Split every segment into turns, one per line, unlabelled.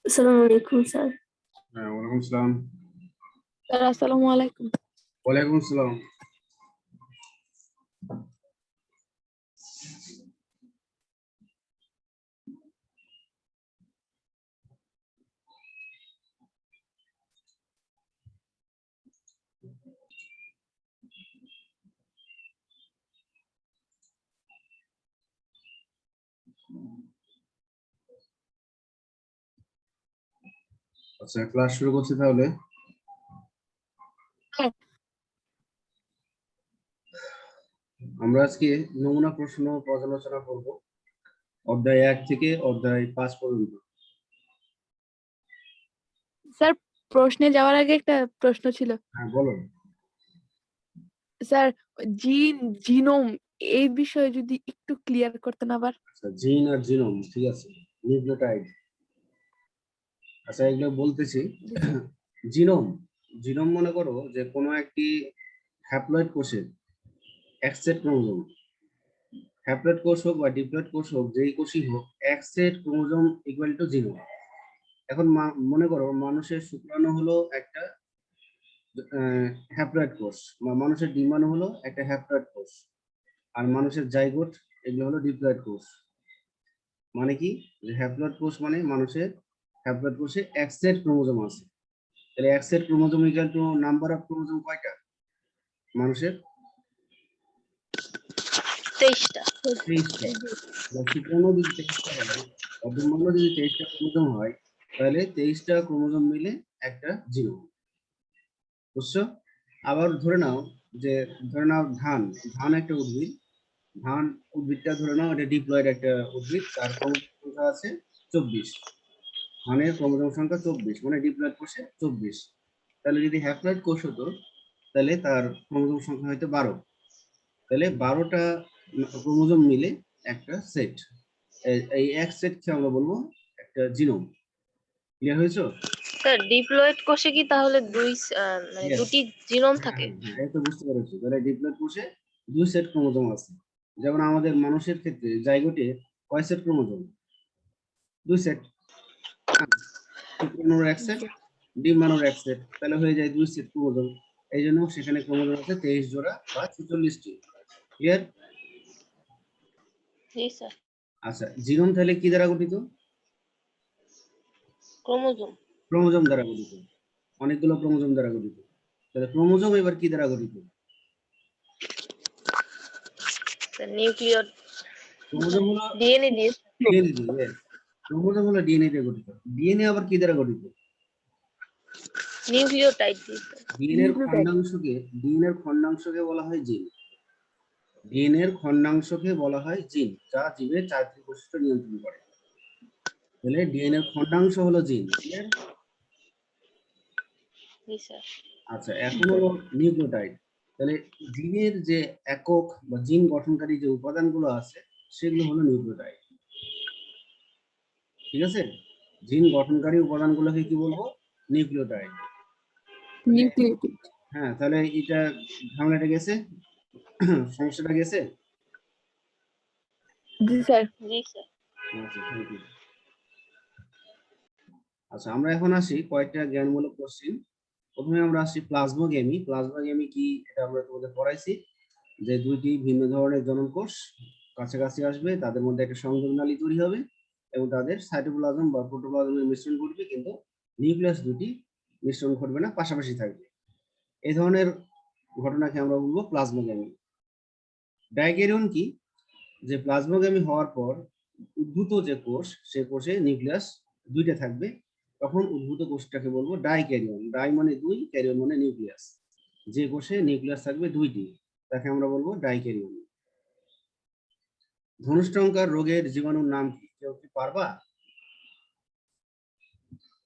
আসসালামু আলাইকুম স্যার।
হ্যাঁ, ওয়ালাইকুম আসসালাম।
স্যার আসসালামু আলাইকুম।
ওয়ালাইকুম আসসালাম। আচ্ছা, ক্লাস শুরু করছি তাহলে।
হ্যাঁ।
আমরা আজকে নমুনা প্রশ্ন পর্যালোচনা করব অধ্যায় 1 থেকে অধ্যায় 5 পর্যন্ত।
স্যার প্রশ্নে যাওয়ার আগে একটা প্রশ্ন ছিল।
হ্যাঁ, বলো।
স্যার জিনোম এই বিষয়ে যদি একটু ক্লিয়ার করতেন আবার।
আচ্ছা, জিন আর জিনোম, ঠিক আছে, নিউক্লিওটাইড। আচ্ছা, এগুলো বলতেছি। জিনোম জিনোম মনে করো যে কোনো একটি হ্যাপ্লয়েড কোষের এক সেট ক্রোমোজোম, হ্যাপ্লয়েড কোষ হোক বা ডিপ্লয়েড কোষ হোক, যেই কোষই হোক, এক set chromosome equal to genome. এখন মনে করো মানুষের শুক্রাণু হলো একটা হ্যাপ্লয়েড কোষ, বা মানুষের ডিম্বাণু হলো একটা হ্যাপ্লয়েড কোষ, আর মানুষের জাইগোট এগুলো হলো ডিপ্লয়েড কোষ। মানে কি, যে হ্যাপ্লয়েড কোষ মানে মানুষের হ্যাপ্লয়েড কোষে এক সেট ক্রোমোজোম আছে। তাহলে এক set chromosome equal to number of chromosome কয়টা মানুষের?
23টা।
23টা। শুক্রাণু যদি 23টা হয়, ডিম্বাণু যদি 23টা ক্রোমোজোম হয়, তাহলে 23টা ক্রোমোজোম মিলে একটা জিনোম। বুঝছো? আবার ধরে নাও ধান ধান একটা উদ্ভিদ, ধান উদ্ভিদটা ধরে নাও এটা ডিপ্লয়েড একটা উদ্ভিদ, তার ক্রোমোজোম সংখ্যা আছে 24। ধানের ক্রোমোজোম সংখ্যা 24, মানে ডিপ্লয়েড কোষে 24। তাহলে যদি হ্যাপ্লয়েড কোষ হতো, তাহলে তার ক্রোমোজোম সংখ্যা হয়তো 12। তাহলে 12টা ক্রোমোজোম মিলে একটা সেট, এই এক সেটকে আমরা বলবো একটা জিনোম। ক্লিয়ার হয়েছে?
স্যার ডিপ্লয়েড কোষে কি তাহলে মানে
Yes.
দুটি জিনোম
হ্যাঁ,
থাকে?
হ্যাঁ, হ্যাঁ, এই তো বুঝতে পেরেছি। তাহলে ডিপ্লয়েড কোষে 2 সেট ক্রোমোজোম আছে। যেমন আমাদের মানুষের ক্ষেত্রে জাইগোটে কয় সেট ক্রোমোজোম? 2 সেট। শুক্রাণুর এক সেট, ডিম্বাণুর এক সেট, তাহলে হয়ে যায় 2 সেট ক্রোমোজোম। এই জন্য সেখানে ক্রোমোজোম আছে 23 জোড়া বা 46টি। ক্লিয়ার?
জি স্যার।
আচ্ছা, জিনোম তাহলে কি দ্বারা গঠিত?
ক্রোমোজোম।
ক্রোমোজোম দ্বারা গঠিত, অনেকগুলো ক্রোমোজোম দ্বারা গঠিত। তাহলে ক্রোমোজোম এবার কি দ্বারা গঠিত?
স্যার নিউক্লিয়ড
ক্রোমোজোম হলো
ডিএনএ দিয়ে।
ডিএনএ দিয়ে। ক্রোমোজোম হলো ডিএনএ দিয়ে গঠিত। ডিএনএ আবার কি দ্বারা গঠিত?
নিউক্লিওটাইড দিয়ে।
ডিএনএর খন্ডাংশকে বলা হয় জিন। ডিএনএর খন্ডাংশকে বলা হয় জিন, যা জীবের চারিত্রিক বৈশিষ্ট্য নিয়ন্ত্রণ করে। তাহলে ডিএনএর খন্ডাংশ হলো জিন। ক্লিয়ার?
জি স্যার।
আচ্ছা, এখন হলো নিউক্লিওটাইড। তাহলে জিনের যে একক বা জিন গঠনকারী যে উপাদানগুলো আছে, সেগুলো হলো নিউক্লিওটাইড। ঠিক আছে? জিন গঠনকারী উপাদানগুলোকে কি বলবো? নিউক্লিওটাইড। হ্যাঁ, তাহলে এটা ঝামেলাটা গেছে, সমস্যাটা গেছে।
জি স্যার।
জি স্যার।
আচ্ছা, থ্যাংক ইউ। আচ্ছা, আমরা এখন আসি কয়েকটা জ্ঞানমূলক কোশ্চেন। প্রথমে আমরা আসি প্লাজমোগেমি। প্লাজমোগেমি কি, এটা আমরা তোমাদের পড়াইছি, যে দুইটি ভিন্ন ধরনের জনন কোষ কাছাকাছি আসবে, তাদের মধ্যে একটা সংযোগ নালী তৈরি হবে এবং তাদের সাইটোপ্লাজম বা প্রোটোপ্লাজমের মিশ্রণ ঘটবে, কিন্তু নিউক্লিয়াস দুটি মিশ্রণ ঘটবে না, পাশাপাশি থাকবে। এই ধরনের ঘটনাকে আমরা বলবো প্লাজমোগেমি। ডাইক্যারিয়ন কি, যে প্লাজমোগেমি হওয়ার পর উদ্ভূত যে কোষ, সে কোষে নিউক্লিয়াস দুইটা থাকবে, তখন উদ্ভূত কোষটাকে বলবো ডাইক্যারিয়ন। ডাই মানে দুই, ক্যারিয়ন মানে নিউক্লিয়াস। যে কোষে নিউক্লিয়াস থাকবে দুইটি, তাকে আমরা বলবো ডাইক্যারিয়ন। ধনুষ্টঙ্কার রোগের জীবাণুর নাম কি? কেউ কি পারবা?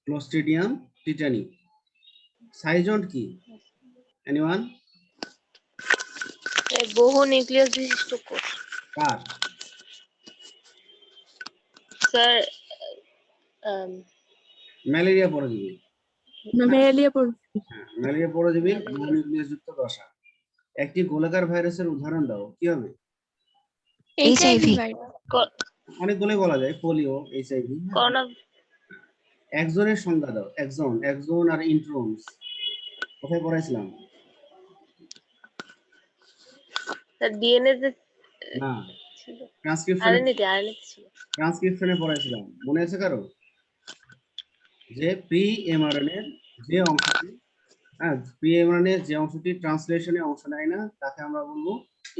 Clostridium tetani. সাইজন্ট কি? এনিওয়ান?
বহু নিউক্লিয়াস বিশিষ্ট কোষ।
কার?
স্যার
ম্যালেরিয়া পরজীবী।
ম্যালেরিয়া পরজীবী।
হ্যাঁ, ম্যালেরিয়া পরজীবীর বহু নিউক্লিয়াস যুক্ত দশা। একটি গোলাকার ভাইরাসের উদাহরণ দাও, কি হবে?
এইচআইভি।
অনেকগুলোই বলা যায়, পোলিও, এইচআইভি।
করোনা।
একজনের সংজ্ঞা দাও। একজন আর ইন্ট্রোনস কোথায় পড়াইছিলাম?
স্যার ডিএনএ তে
না,
ছিল,
ট্রান্সক্রিপশনে
আরএনএ ছিল।
পড়াইছিলাম, মনে আছে কারো? যে প্রি এমআরএনএ যে অংশটি, হ্যাঁ, প্রি এমআরএনএ যে অংশটি ট্রান্সলেশনে অংশ নেয় না তাকে আমরা বলবো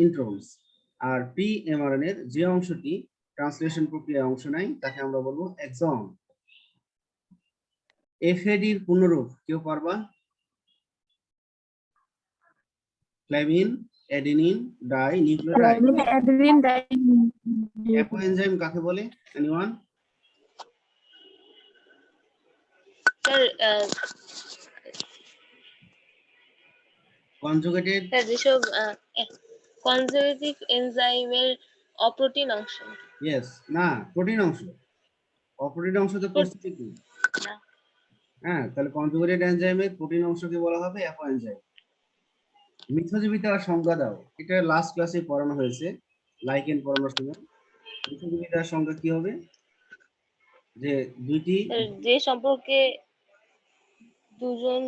ইন্ট্রোনস, আর প্রি এমআরএনএ যে অংশটি ট্রান্সলেশন প্রক্রিয়ায় অংশ নেয় তাকে আমরা বলবো এক্সন। এফএডির পূর্ণরূপ কেউ পারবা? Flavin, adenine, die nucleotide.
Adenine die.
Apo enzyme কাকে বলে? এনিওয়ান?
Sir
conjugated.
স্যার যেসব কনজারভেটিভ এনজাইমের অপ্রোটিন অংশ।
ইয়েস, না, প্রোটিন অংশ। অপ্রোটিন অংশ তো পরিস্থিতি কি?
না।
হ্যাঁ, তাহলে কনজুগেটেড এনজাইমের প্রোটিন অংশকে বলা হবে অ্যাপো এনজাইম। মিথজীবিতার সংজ্ঞা দাও। এটা লাস্ট ক্লাসে পড়ানো হয়েছে, লাইকেন পড়ানোর সময়। মিথজীবিতার সংজ্ঞা কি হবে? যে দুইটি,
যে সম্পর্কে দুজন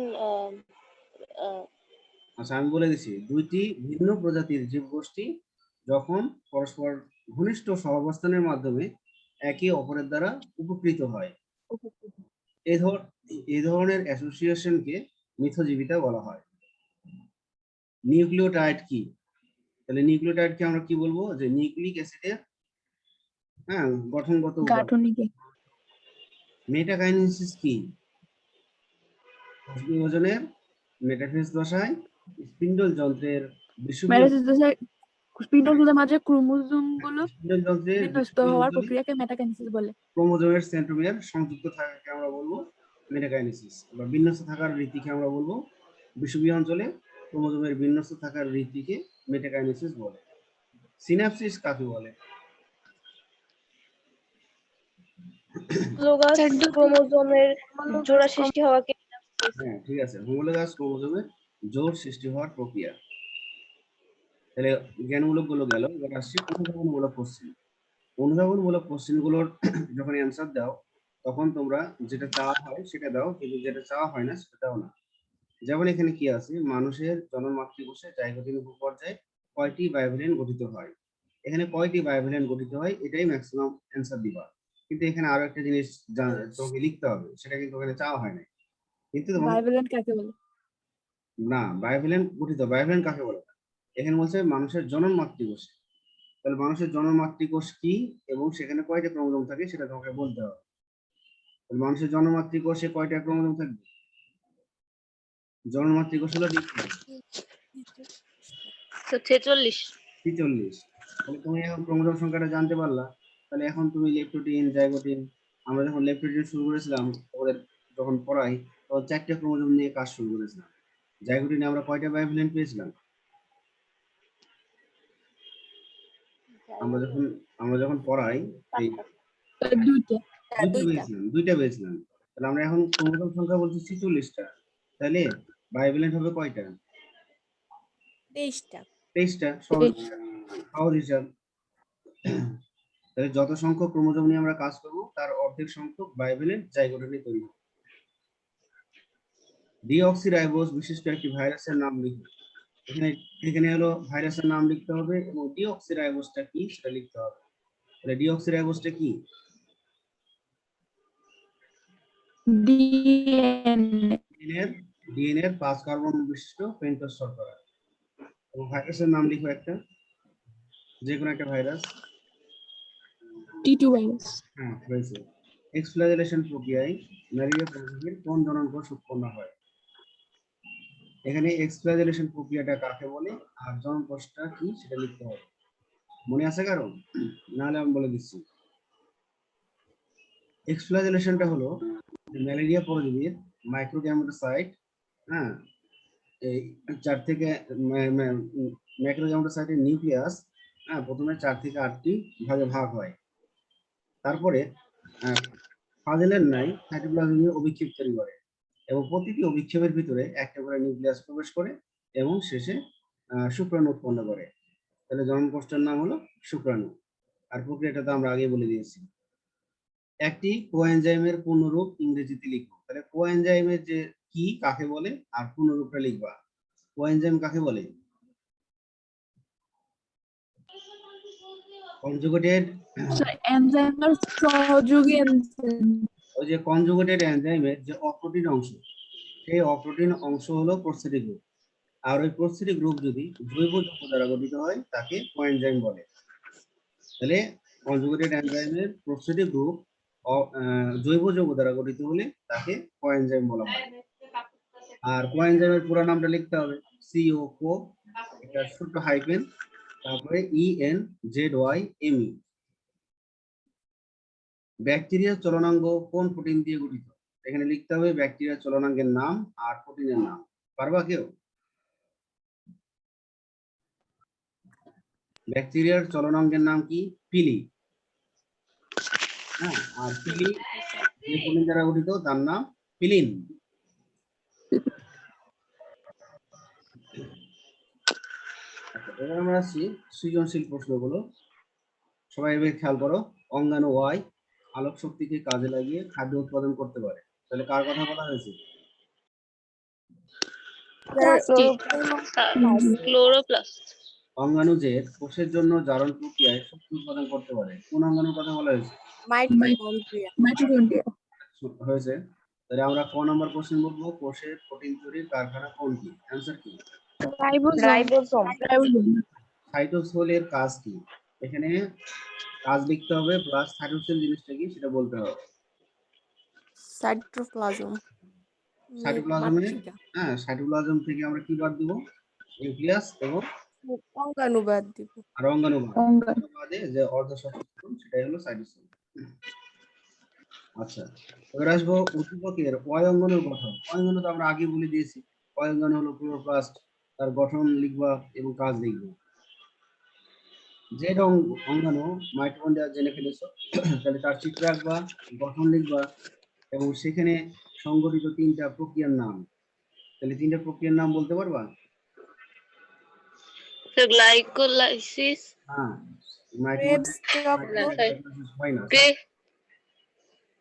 আচ্ছা আমি বলে দিচ্ছি, দুইটি ভিন্ন প্রজাতির জীবগোষ্ঠী যখন পরস্পর ঘনিষ্ঠ সহাবস্থানের মাধ্যমে একে অপরের দ্বারা উপকৃত হয়, এই ধরনের অ্যাসোসিয়েশনকে মিথজীবিতা বলা হয়। নিউক্লিওটাইড কি? তাহলে নিউক্লিওটাইডকে আমরা কি বলবো? যে নিউক্লিক অ্যাসিডের, হ্যাঁ, গঠনগত উপাদান।
গাঠনিক।
মেটাকাইনেসিস কি? কোষ বিভাজনের মেটাফেজ দশায় স্পিন্ডল যন্ত্রের
মেটাফেজ দশায় স্পিন্ডলগুলোর মাঝে ক্রোমোজোমগুলো
স্পিন্ডল যন্ত্রের
বিন্যস্ত হওয়ার প্রক্রিয়াকে মেটাকাইনেসিস বলে।
ক্রোমোজোমের সেন্ট্রোমিয়ার সংযুক্ত থাকাকে আমরা বলবো মেটাকাইনেসিস, বা বিন্যস্ত থাকার রীতিকে আমরা বলবো, বিষুবীয় অঞ্চলে ক্রোমোজোমের বিন্যস্ত থাকার রীতিকে মেটাকাইনেসিস বলে। সিনাপসিস কাকে বলে?
ক্রোমোজোমের জোড়া সৃষ্টি হওয়াকে।
হ্যাঁ, ঠিক আছে, হোমোলোগাস ক্রোমোজোমের জোড় সৃষ্টি হওয়ার প্রক্রিয়া। তাহলে জ্ঞানমূলক গুলো গেল, এবার আসছি অনুধাবনমূলক কোশ্চেন। অনুধাবনমূলক কোশ্চেনগুলোর যখন অ্যান্সার দাও তখন তোমরা যেটা চাওয়া হয় সেটা দাও, কিন্তু যেটা চাওয়া হয় না সেটা দাও না। যেমন এখানে কি আছে, মানুষের জনন মাতৃকোষে জাইগোটিন উপপর্যায়ে কয়টি বায়োভ্যালেন গঠিত হয়? এখানে কয়টি বায়োভ্যালেন গঠিত হয় এটাই ম্যাক্সিমাম অ্যান্সার দিবা, কিন্তু এখানে আরো একটা জিনিস তোমাকে লিখতে হবে, সেটা কিন্তু এখানে চাওয়া হয় না। কিন্তু
বায়োভ্যালেন্ট কাকে বলে?
না, বায়োভ্যালেন গঠিত, বায়োভ্যালেন কাকে বলে? এখানে বলছে মানুষের জনন মাতৃকোষে। তাহলে মানুষের জনন মাতৃকোষ কি এবং সেখানে কয়টা ক্রোমোজোম থাকে সেটা তোমাকে বলতে হবে। মানুষের জনন মাতৃকোষে কয়টা ক্রোমোজোম থাকবে? জনন মাতৃকোষ হলো
46।
46। তাহলে তুমি এখন ক্রোমোজোম সংখ্যাটা জানতে পারলা। তাহলে এখন তুমি লেপ্টোটিন, জাইগোটিন, আমরা যখন লেপ্টোটিন শুরু করেছিলাম ওদের যখন পড়াই তখন 4টা ক্রোমোজোম নিয়ে কাজ শুরু করেছিলাম। জাইগোটিনে আমরা কয়টা বায়োভ্যালেন্ট পেয়েছিলাম? আমরা যখন পড়াই এই দুইটা পেয়েছিলাম। তাহলে আমরা এখন ক্রোমোজোম সংখ্যা বলছি 46টা, তাহলে বায়োভ্যালেন্ট হবে কয়টা?
23টা।
23টা, সহজ হিসাব। তাহলে যত সংখ্যক ক্রোমোজোম নিয়ে আমরা কাজ করব তার অর্ধেক সংখ্যক বায়োভ্যালেন্ট জাইগোটে তৈরি হবে। ডিঅক্সিরাইবোজ বিশিষ্ট একটি ভাইরাসের নাম লিখুন। এখানে হলো ভাইরাসের নাম লিখতে হবে এবং ডিঅক্সিরাইবোজটা কি সেটা লিখতে হবে। তাহলে ডিঅক্সিরাইবোজটা কি? ডিএনএর 5 কার্বন বিশিষ্ট পেন্টোজ শর্করা। এবং ভাইরাসের নাম লিখো একটা, যে কোনো একটা ভাইরাস।
টি2 ভাইরাস।
হ্যাঁ, হয়েছে। এক্সফ্লাজেলেশন প্রক্রিয়ায় ম্যালেরিয়া প্রজাতির কোন জনন কোষ উৎপন্ন হয়? এখানে এক্সফ্লাজেলেশন প্রক্রিয়াটা কাকে বলে আর জনন কোষটা কি সেটা লিখতে হবে। মনে আছে কারণ? নাহলে আমি বলে দিচ্ছি। এক্সফ্লাজেলেশনটা হলো ম্যালেরিয়া পরজীবীর মাইক্রোগ্যামেটোসাইট, হ্যাঁ, এই 4 থেকে ম্যাক্রোগ্যামেটোসাইটের নিউক্লিয়াস, হ্যাঁ, প্রথমে 4 থেকে 8টি ভাগে ভাগ হয়। তারপরে ফাজেলের ন্যায় সাইটোপ্লাজমীয় অভিক্ষেপ তৈরি করে এবং প্রতিটি অভিক্ষেপের ভিতরে একটা করে নিউক্লিয়াস প্রবেশ করে এবং শেষে শুক্রাণু উৎপন্ন করে। তাহলে জন্ম কোষটার নাম হলো শুক্রাণু। আর প্রক্রিয়াটা তো আমরা আগে বলে দিয়েছি। একটি কোএনজাইমের পূর্ণরূপ ইংরেজিতে লিখবো। তাহলে কোএনজাইমের যে কি কাকে বলে আর পূর্ণরূপটা লিখবা। কোএনজাইম কাকে বলে? কনজুগেটেড,
এনজাইমের সহযোগী এনজাইম।
ওই যে কনজুগেটেড এনজাইমের যে অপ্রোটিন অংশ, সেই অপ্রোটিন অংশ হলো প্রস্থেটিক গ্রুপ। আর ওই প্রস্থেটিক গ্রুপ যদি জৈব যৌগ দ্বারা গঠিত হয় তাকে কোএনজাইম বলে। তাহলে কনজুগেটেড এনজাইমের প্রস্থেটিক গ্রুপ জৈব যৌগ দ্বারা গঠিত হলে তাকে কোএনজাইম বলা হয়। আর কোএনজাইমের পুরো নামটা লিখতে হবে, সিও কো, এটা ছোট হাইফেন, তারপরে ENZYME। ব্যাকটেরিয়ার চলনাঙ্গ কোন প্রোটিন দিয়ে গঠিত? এখানে লিখতে হবে ব্যাকটেরিয়ার চলনাঙ্গের নাম আর প্রোটিনের নাম। পারবা কেউ? ব্যাকটেরিয়ার চলনাঙ্গের নাম কি? পিলি, হ্যাঁ, আর পিলি যে প্রোটিন দ্বারা গঠিত তার নাম পিলিন। এবার আমরা আসছি সৃজনশীল প্রশ্নগুলো। সবাই এবার খেয়াল করো। অঙ্গাণু ওয়াই আলোক শক্তিকে কাজে লাগিয়ে খাদ্য উৎপাদন করতে পারে। তাহলে কার কথা বলা হয়েছে?
ক্লোরোপ্লাস্ট।
অঙ্গাণু যে কোষের জন্য জারণ প্রক্রিয়ায় শক্তি উৎপাদন করতে পারে, কোন অঙ্গাণুর কথা বলা হয়েছে?
মাইটোকন্ড্রিয়া।
হয়েছে। তাহলে আমরা ক নাম্বার কোশ্চেন বলবো, কোষের প্রোটিন তৈরির কারখানা কোনটি? অ্যানসার কি?
রাইবোসোম।
সাইটোসোলের কাজ কি? এখানে কাজ লিখতে হবে প্লাস সাইটোসোল জিনিসটা কি সেটা বলতে হবে।
সাইটোপ্লাজম।
সাইটোপ্লাজমে, হ্যাঁ, সাইটোপ্লাজম থেকে আমরা কি বাদ দিব? নিউক্লিয়াস এবং
অঙ্গাণু বাদ দিব।
আর অঙ্গাণু বাদে যে অর্ধসচেতন সেটাই হলো সাইটোসোল। আচ্ছা, এবার আসবো উদ্দীপকের ওয়াই অঙ্গাণুর গঠন। ওয়াই অঙ্গাণু তো আমরা আগে বলে দিয়েছি। ওয়াই অঙ্গাণু হলো ক্লোরোপ্লাস্ট, তার গঠন লিখবা এবং কাজ লিখবা। জেড অঙ্গাণু মাইটোকন্ড্রিয়া জেনে ফেলেছো, তাহলে তার চিত্র আঁকবা, গঠন লিখবা এবং সেখানে সংঘটিত 3টা প্রক্রিয়ার নাম। তাহলে 3টা প্রক্রিয়ার নাম বলতে পারবা?
গ্লাইকোলাইসিস,
হ্যাঁ,
ক্রেবস চক্র,
হয় না,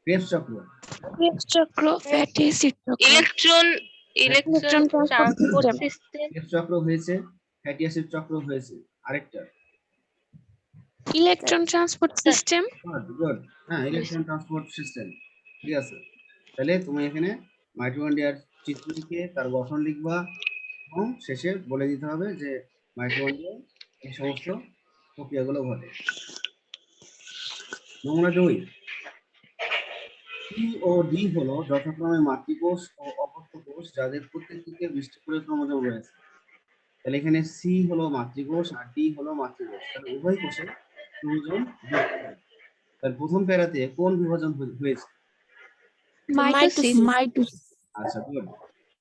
ক্রেবস
চক্র,
চক্র, ফ্যাটি অ্যাসিড চক্র,
ইলেকট্রন ট্রান্সপোর্ট সিস্টেম,
ক্রেবস চক্র হয়েছে, ফ্যাটি অ্যাসিড চক্র হয়েছে, আরেকটা
ইলেকট্রন ট্রান্সপোর্ট সিস্টেম।
গুড, হ্যাঁ, ইলেকট্রন ট্রান্সপোর্ট সিস্টেম, ঠিক আছে। তাহলে তুমি এখানে মাইটোকন্ড্রিয়ার চিত্র লিখে তার গঠন লিখবা এবং শেষে বলে দিতে হবে যে মাইটোকন্ড্রিয়ায় এই সমস্ত প্রক্রিয়াগুলো ঘটে। নমুনা 2, সি ও ডি হলো যথাক্রমে মাতৃকোষ ও অপত্য কোষ, যাদের প্রত্যেকটিতে 20টি করে ক্রোমোজোম রয়েছে। তাহলে এখানে সি হলো মাতৃকোষ আর ডি হলো মাতৃকোষ, তাহলে উভয় কোষে ক্রোমোজোম 20টি করে। তার প্রথম প্যারাতে কোন বিভাজন হয়েছে?
মাইটোসিস।
আচ্ছা, গুড।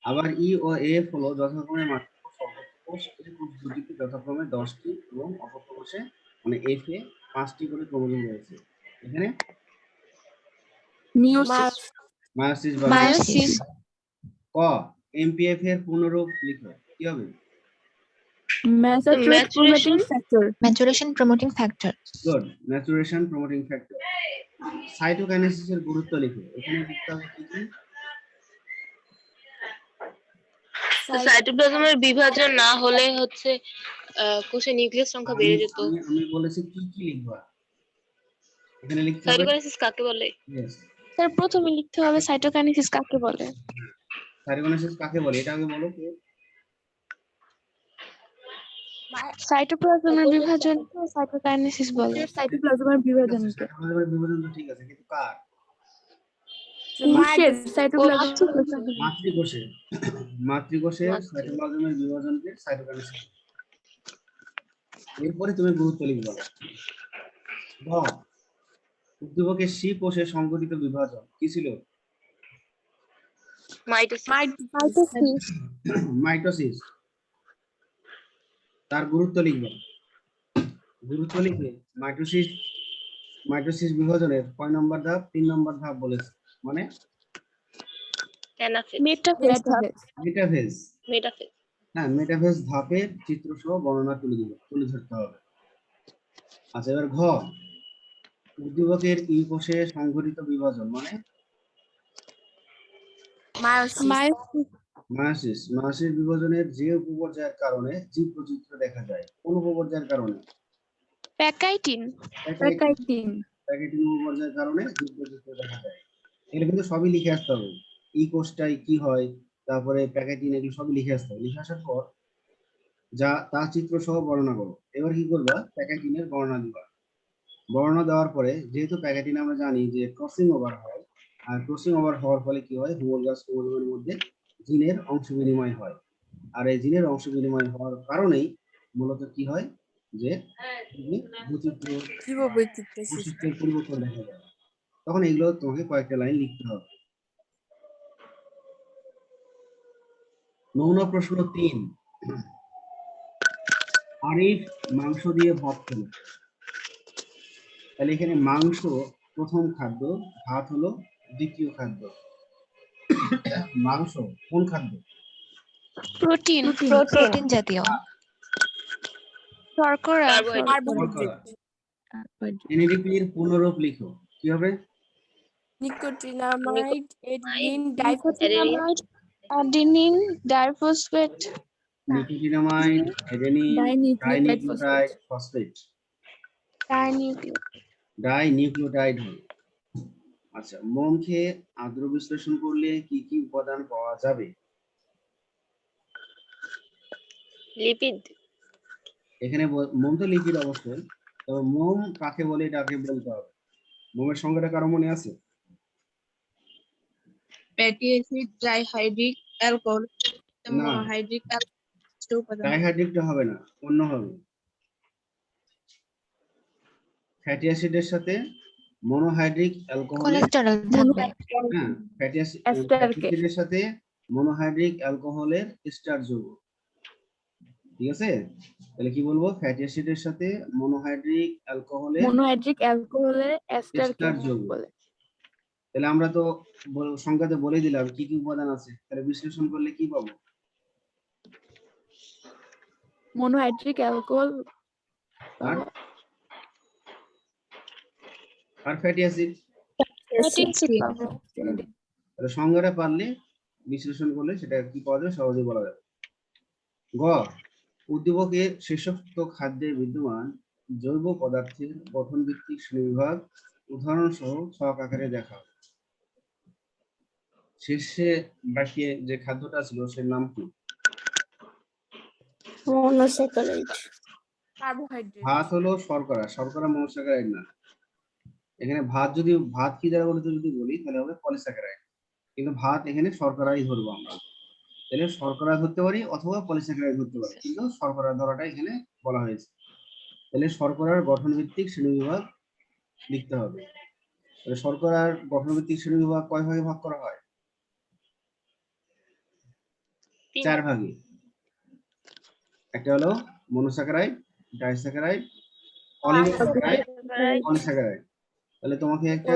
আবার ই ও এফ হলো যথাক্রমে মাতৃকোষ ও অপত্য কোষ, এই কোষ দুটিতে যথাক্রমে 10টি এবং অপত্য কোষে মানে এফ এ 5টি করে ক্রোমোজোম রয়েছে। এখানে মায়োসিস বা
মায়োসিস।
ক এমপিএফ এর পূর্ণরূপ লিখো, কি হবে?
Maturation promoting factor.
Good, maturation promoting factor. সাইটোকাইনেসিসের গুরুত্ব লিখো, এখানে লিখতে হবে কি কি?
সাইটোপ্লাজমের বিভাজন না হলে হচ্ছে কোষে নিউক্লিয়াস সংখ্যা বেড়ে যেত।
আমি বলেছি কি কি লিখবা, এখানে লিখতে হবে
সাইটোকাইনেসিস কাকে বলে?
यस,
স্যার প্রথমে লিখতে হবে সাইটোকাইনেসিস কাকে বলে।
সাইটোকাইনেসিস কাকে বলে এটা আগে বলো তো।
সাইটোপ্লাজমের বিভাজন সাইটোকাইনেসিস বলে।
সাইটোপ্লাজমের বিভাজনকে।
সাইটোপ্লাজমের বিভাজন তো ঠিক আছে, কিন্তু কার?
কোষের সাইটোপ্লাজম।
মাতৃকোষের সাইটোপ্লাজমের বিভাজনকে সাইটোকাইনেসিস। এরপরে তুমি গুরুত্ব লিখবা। গ, উদ্দীপকের সি কোষে সংঘটিত বিভাজন কি ছিল?
মাইটোসিস।
মাইটোসিস। তার গুরুত্ব লিখবা। গুরুত্ব লিখে মাইটোসিস বিভাজনের কয় নম্বর ধাপ? 3 নম্বর ধাপ বলেছে, মানে
অ্যানাফেজ।
মেটাফেজ ধাপ।
মেটাফেজ।
মেটাফেজ।
হ্যাঁ, মেটাফেজ ধাপের চিত্র সহ বর্ণনা তুলে ধরতে হবে। আচ্ছা, এবার ঘ, উদ্দীপকের ই কোষে সংঘটিত বিভাজন মানে মায়োসিস। মায়োসিস বিভাজনের যে উপপর্যায়ের কারণে জীব বৈচিত্র্য দেখা যায়। কোন উপপর্যায়ের কারণে?
প্যাকাইটিন।
প্যাকাইটিন।
প্যাকেটিং উপপর্যায়ের কারণে জীব বৈচিত্র্য দেখা যায়। এগুলো কিন্তু সবই লিখে আসতে হবে। ই কোষটাই কি হয়, তারপরে প্যাকেটিন, এগুলো সবই লিখে আসতে হবে। লিখে আসার পর যা তার চিত্র সহ বর্ণনা করো। এবার কি করবা? প্যাকেটিনের বর্ণনা দিবা। বর্ণনা দেওয়ার পরে যেহেতু প্যাকেটিন আমরা জানি যে ক্রসিং ওভার হয়, আর ক্রসিং ওভার হওয়ার ফলে কি হয়? হোমোলগাস ক্রোমোজোমের মধ্যে জিনের অংশ বিনিময় হয়। আর এই জিনের অংশ বিনিময় হওয়ার কারণেই মূলত কি হয় যে বৈচিত্র্যের পরিবর্তন দেখা যায়। তখন এগুলো তোমাকে কয়েকটা লাইন লিখতে হবে। নমুনা প্রশ্ন 3, আরিফ মাংস দিয়ে ভাত খেলো। তাহলে এখানে মাংস প্রথম খাদ্য, ভাত হলো দ্বিতীয় খাদ্য। মাংস কোন খাদ্য?
প্রোটিন।
প্রোটিন জাতীয়।
শর্করা।
এনএডিপির পূর্ণরূপ লিখো। কি হবে?
Nicotinamide,
nicotinamide, adenine diphosphate.
Nicotinamide, adenine dinucleotide phosphate. Dinucleotide হয়। আচ্ছা, মোম খেয়ে আদ্র বিশ্লেষণ করলে কি কি উপাদান পাওয়া যাবে?
লিপিড।
এখানে মোম তো লিপিড অবশ্যই, তবে মোম কাকে বলে এটাকে বলতে হবে। মোমের সংজ্ঞাটা কারো মনে আছে?
ফ্যাটি অ্যাসিড, ডাইহাইড্রিক অ্যালকোহল,
না,
মনোহাইড্রিক উপাদান।
ডাইহাইড্রিকটা হবে না, অন্য হবে। ফ্যাটি অ্যাসিডের সাথে মনোহাইড্রিক অ্যালকোহল,
কোলেস্টেরল থাকবে।
হ্যাঁ, ফ্যাটি অ্যাসিডের সাথে মনোহাইড্রিক অ্যালকোহলের এস্টার যৌগ। ঠিক আছে, তাহলে কি বলবো? ফ্যাটি অ্যাসিডের সাথে মনোহাইড্রিক অ্যালকোহলের এস্টার যৌগ
বলে।
তাহলে আমরা তো সংজ্ঞাতে বলে দিলাম কি কি উপাদান আছে। তাহলে বিশ্লেষণ করলে কি পাবো?
মনোহাইড্রিক অ্যালকোহল
আর ফ্যাটি অ্যাসিড। তাহলে সংজ্ঞাটা পারলে বিশ্লেষণ করলে সেটা কি পাওয়া যাবে সহজে বলা যাবে। গ, উদ্দীপকের শেষোক্ত খাদ্যে বিদ্যমান জৈব পদার্থের গঠন ভিত্তিক শ্রেণীবিভাগ উদাহরণ সহ ছক আকারে দেখা। শেষে বাকি যে খাদ্যটা ছিল সের নাম কি?
মনোস্যাকারাইড। কার্বোহাইড্রেট।
ভাত হলো শর্করা। শর্করা মনোস্যাকারাইড না। এখানে ভাত যদি ভাত কি দ্বারা বলে যদি বলি তাহলে হবে পলিস্যাকারাইড, কিন্তু ভাত এখানে শর্করাই ধরবো আমরা। তাহলে শর্করা ধরতে পারি অথবা পলিস্যাকারাইড ধরতে পারি, কিন্তু শর্করা ধরাটা এখানে বলা হয়েছে। তাহলে শর্করার গঠন ভিত্তিক শ্রেণীবিভাগ লিখতে হবে। তাহলে শর্করার গঠন ভিত্তিক শ্রেণীবিভাগ কয় ভাগে ভাগ করা হয়? 4 ভাগে। একটা হলো মনোস্যাকারাইড, ডাইস্যাকারাইড, অলিগোস্যাকারাইড, পলিস্যাকারাইড। তাহলে তোমাকে একটা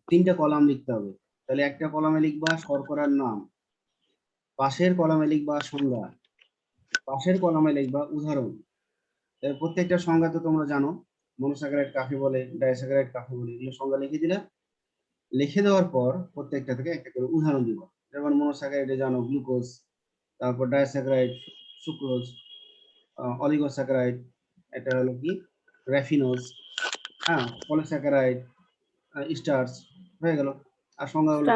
3টা কলাম লিখতে হবে। তাহলে একটা কলামে লিখবা শর্করার নাম, পাশের কলামে লিখবা সংজ্ঞা, পাশের কলামে লিখবা উদাহরণ। প্রত্যেকটা সংজ্ঞা তো তোমরা জানো, মনোস্যাকারাইড কাকে বলে, ডাইস্যাকারাইড কাকে বলে, এগুলো সংজ্ঞা লিখে দিলে। লিখে দেওয়ার পর প্রত্যেকটা থেকে একটা করে উদাহরণ দিব। যেমন মনোস্যাকারাইডে জানো গ্লুকোজ, তারপর ডাইস্যাকারাইড সুক্রোজ, অলিগোস্যাকারাইড এটা হলো কি র্যাফিনোজ, হ্যাঁ, পলিস্যাকারাইড স্টার্চ হয়ে গেল। আর সংজ্ঞাগুলো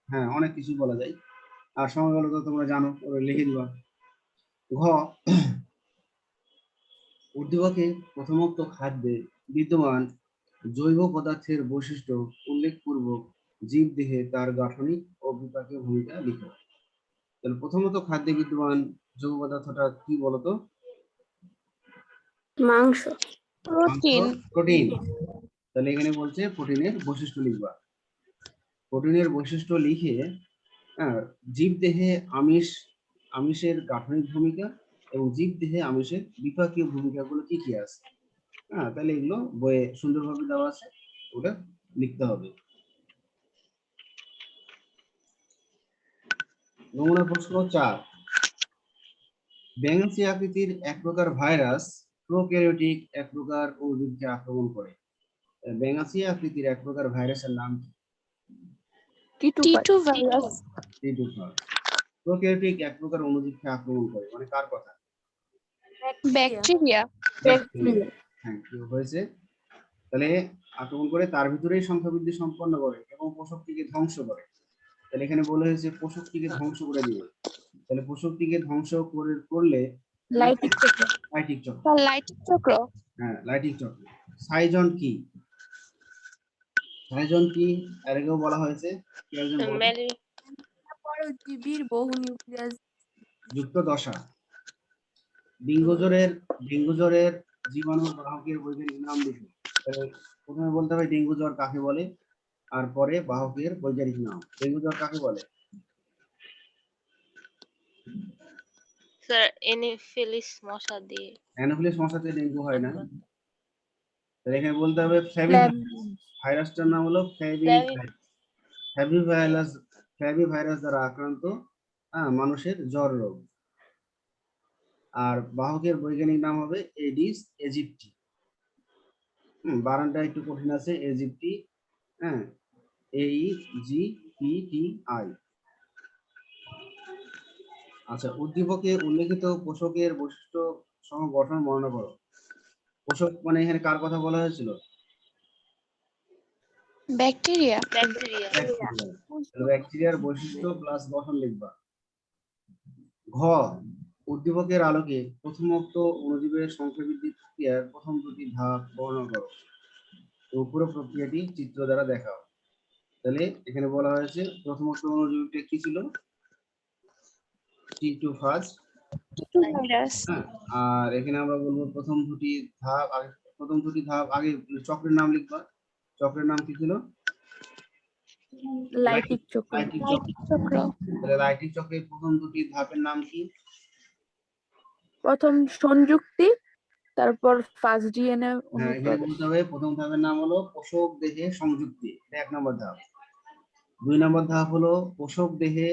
হ্যাঁ অনেক কিছু বলা যায়। আর সংজ্ঞাগুলো তো তোমরা জানো, লিখে দিবা। ঘ, উদ্দীপকে প্রথমোক্ত খাদ্যে বিদ্যমান জৈব পদার্থের বৈশিষ্ট্য উল্লেখপূর্বক জীব দেহে তার গাঠনিক ও বিপাকীয় ভূমিকা লিখো। তাহলে প্রথমত খাদ্যে বিদ্যমান জৈব পদার্থটা কি বলতো?
মাংস।
প্রোটিন।
প্রোটিন। তাহলে এখানে বলছে প্রোটিনের বৈশিষ্ট্য লিখবা। প্রোটিনের বৈশিষ্ট্য লিখে জীবদেহে আমিষের গাঠনিক ভূমিকা এবং জীবদেহে আমিষের বিপাকীয় ভূমিকাগুলো কি কি আছে। তাহলে এগুলো বইয়ে সুন্দরভাবে দেওয়া আছে, ওটা লিখতে হবে। নমুনা প্রশ্ন 4। ব্যাঙাচি আকৃতির এক প্রকার ভাইরাস প্রোক্যারিওটিক এক প্রকার অণুজীবকে আক্রমণ করে। ব্যাঙাচি আকৃতির এক প্রকার ভাইরাসের নাম কি?
টিটু ভাইরাস।
প্রোক্যারিওটিক এক প্রকার অণুজীবকে আক্রমণ করে, মানে কার কথা?
ব্যাকটেরিয়া।
হ্যাঁ, কি হয়েছে? তাহলে আক্রমণ করে তার ভিতরেই সংখ্যা বৃদ্ধি সম্পন্ন করে এবং পোষকটিকে ধ্বংস করে। তাহলে এখানে বলা হয়েছে পোষকটিকে ধ্বংস করে দিবে। তাহলে পোষকটিকে ধ্বংস করলে
লাইটিক চক্র।
লাইটিক চক্র।
লাইটিক চক্র।
হ্যাঁ, লাইটিক চক্র। সাইজন কি? সাইজন কি এর আগেও বলা হয়েছে, কি একজন বলুন?
পরজীবীর বহু নিউক্লিয়াস
যুক্ত দশা। ডেঙ্গু জ্বরের জীবাণুর বাহকের বৈজ্ঞানিক নাম লিখুন। প্রথমে বলতে হবে ডেঙ্গু জ্বর কাকে বলে, আর পরে বাহকের বৈজ্ঞানিক নাম। ডেঙ্গু জ্বর কাকে বলে?
স্যার এনোফিলিস মশা দিয়ে।
অ্যানোফিলিস মশা দিয়ে ডেঙ্গু হয় না। তাহলে এখানে বলতে হবে ভাইরাসটার নাম হলো ফ্ল্যাভিভাইরাস দ্বারা আক্রান্ত মানুষের জ্বর রোগ। আর বাহকের বৈজ্ঞানিক নাম হবে এডিস ইজিপ্টি। বানানটা একটু কঠিন আছে, ইজিপ্টি। AEGPTI। আচ্ছা, উদ্দীপকে উল্লেখিত পোষকের বৈশিষ্ট্য সহ গঠন বর্ণনা করো। পোষক মানে এখানে কার কথা বলা হয়েছিল?
ব্যাকটেরিয়া।
ব্যাকটেরিয়ার বৈশিষ্ট্য প্লাস গঠন লিখবা। ঘ, উদ্দীপকের আলোকে প্রথমোক্ত অণুজীবের সংখ্যা বৃদ্ধি প্রক্রিয়ার প্রথম দুটি ধাপ বর্ণনা করো। পুরো প্রক্রিয়াটি চিত্র দ্বারা দেখাও। তাহলে এখানে বলা হয়েছে প্রথমোক্ত অণুজীবটা কি ছিল? Titu first
virus.
আর এখানে আমরা বলবো প্রথম দুটি ধাপ আগে চক্রের নাম লিখবা। চক্রের নাম কি ছিল?
লাইটিক চক্র।
চক্র।
তাহলে লাইটিক চক্রের প্রথম দুটি ধাপের নাম কি?
প্রথম সংযুক্তি, তারপর ফার্স্ট ডিএনএ
হ্যাঁ, এখানে বলতে হবে প্রথম ধাপের নাম হলো পোষক দেহে সংযুক্তি, এটা 1 নম্বর ধাপ। 2 নম্বর ধাপ হলো পোষক দেহে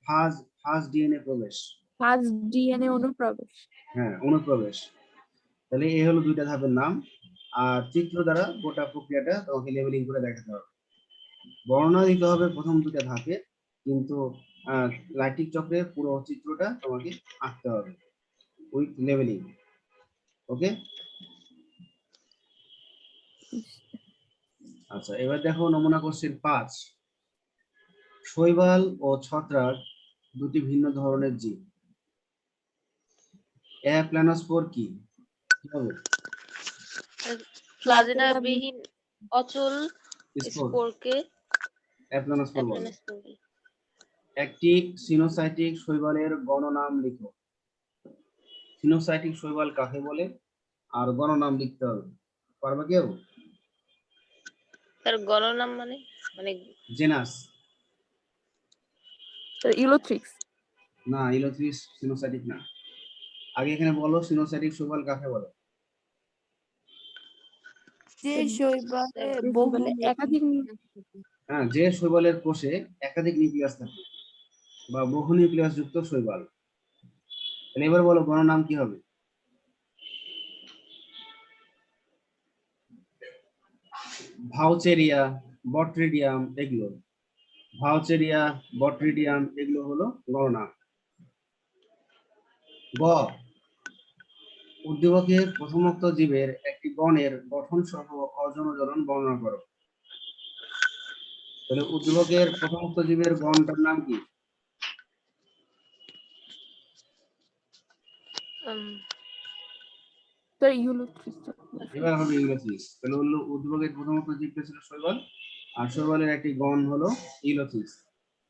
ফার্স্ট ডিএনএ প্রবেশ।
ফার্স্ট ডিএনএ অনুপ্রবেশ।
হ্যাঁ, অনুপ্রবেশ। তাহলে এই হলো 2টা ধাপের নাম। আর চিত্র দ্বারা গোটা প্রক্রিয়াটা তোমাকে লেবেলিং করে দেখাতে হবে। বর্ণনা দিতে হবে প্রথম 2টা ধাপে, কিন্তু লাইটিক চক্রের পুরো চিত্রটা তোমাকে আঁকতে হবে উইথ লেবেলিং। ওকে? আচ্ছা, এবার দেখো নমুনা কোশ্চেন 5। শৈবাল ও ছত্রাক দুটি ভিন্ন ধরনের জীব। প্ল্যানোস্পোর কি হবে?
ফ্লাজেলা বিহীন অচল স্পোরকে
প্ল্যানোস্পোর বলে। একটি সিনোসাইটিক শৈবালের গণনাম লিখো। সিনোসাইটিক শৈবাল কাকে বলে আর গণনাম লিখতে হবে, পারবে কেউ?
তার গণনাম মানে
জেনাস।
ইলোথ্রিক্স।
না, ইলোথ্রিক্স সিনোসাইটিক না। আগে এখানে বলো সিনোসাইটিক শৈবাল কাকে বলে?
যে শৈবালে একাধিক
যে শৈবালের কোষে একাধিক নিউক্লিয়াস থাকে বা বহু নিউক্লিয়াস যুক্ত শৈবাল। তাহলে এবার বলো গণনাম কি হবে? ভাউচেরিয়া, বট্রিডিয়াম, এগুলো হলো গণনাম। গ, উদ্দীপকের প্রথমোক্ত জীবের একটি গণের গঠন সহ অজনজনন বর্ণনা করো। তাহলে উদ্দীপকের প্রথমোক্ত জীবের গণটার নাম কি? এবার হবে ইউলোথিস। তাহলে উদ্দীপকের প্রথমোক্ত জীবটা ছিল শৈবাল, আর শৈবালের একটি গণ হলো ইউলোথিস।